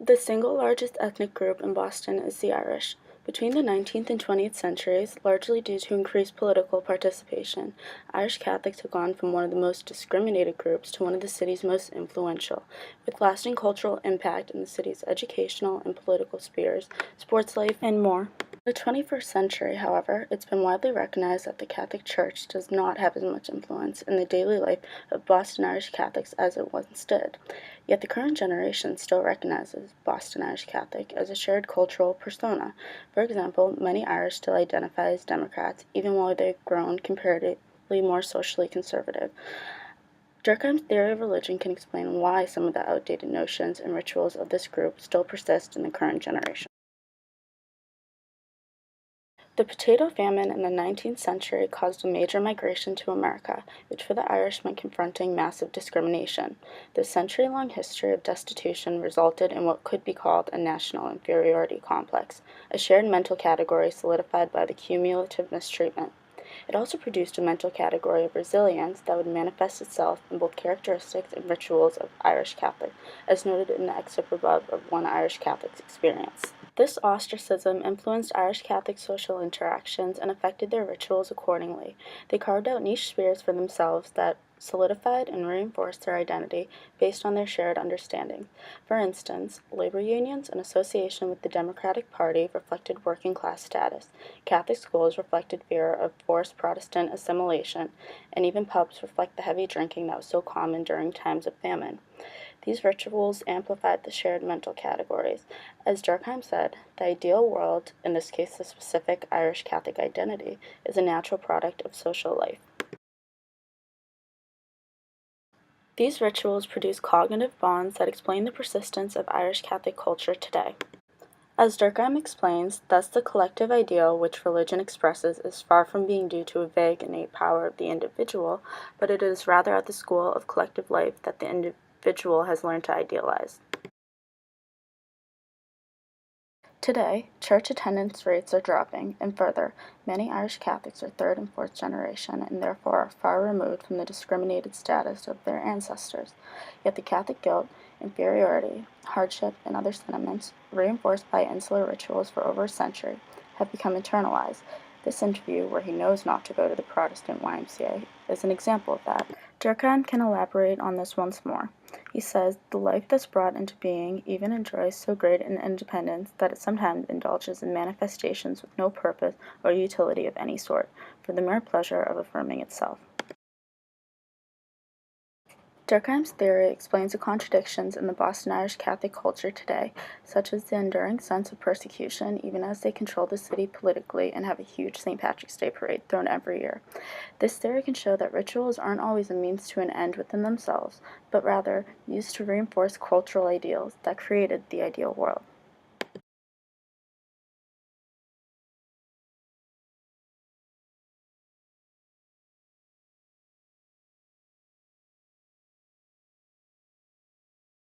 The single largest ethnic group in Boston is the Irish. Between the 19th and 20th centuries, largely due to increased political participation, Irish Catholics have gone from one of the most discriminated groups to one of the city's most influential, with lasting cultural impact in the city's educational and political spheres, sports life, and more. In the 21st century, however, it's been widely recognized that the Catholic Church does not have as much influence in the daily life of Boston Irish Catholics as it once did. Yet the current generation still recognizes Boston Irish Catholic as a shared cultural persona. For example, many Irish still identify as Democrats, even while they've grown comparatively more socially conservative. Durkheim's theory of religion can explain why some of the outdated notions and rituals of this group still persist in the current generation. The potato famine in the 19th century caused a major migration to America, which for the Irish meant confronting massive discrimination. This century-long history of destitution resulted in what could be called a national inferiority complex, a shared mental category solidified by the cumulative mistreatment. It also produced a mental category of resilience that would manifest itself in both characteristics and rituals of Irish Catholic, as noted in the excerpt above of one Irish Catholic's experience. This ostracism influenced Irish Catholic social interactions and affected their rituals accordingly. They carved out niche spheres for themselves that solidified and reinforced their identity based on their shared understanding. For instance, labor unions in association with the Democratic Party reflected working class status. Catholic schools reflected fear of forced Protestant assimilation, and even pubs reflect the heavy drinking that was so common during times of famine. These rituals amplified the shared mental categories. As Durkheim said, the ideal world, in this case the specific Irish Catholic identity, is a natural product of social life. These rituals produce cognitive bonds that explain the persistence of Irish Catholic culture today. As Durkheim explains, thus the collective ideal which religion expresses is far from being due to a vague innate power of the individual, but it is rather at the school of collective life that the individual has learned to idealize. Today, church attendance rates are dropping, and further, many Irish Catholics are third and fourth generation and therefore are far removed from the discriminated status of their ancestors. Yet the Catholic guilt, inferiority, hardship, and other sentiments, reinforced by insular rituals for over a century, have become internalized. This interview, where he knows not to go to the Protestant YMCA, is an example of that. Durkheim can elaborate on this once more. He says, the life thus brought into being even enjoys so great an independence that it sometimes indulges in manifestations with no purpose or utility of any sort, for the mere pleasure of affirming itself. Durkheim's theory explains the contradictions in the Boston Irish Catholic culture today, such as the enduring sense of persecution even as they control the city politically and have a huge St. Patrick's Day parade thrown every year. This theory can show that rituals aren't always a means to an end within themselves, but rather used to reinforce cultural ideals that created the ideal world.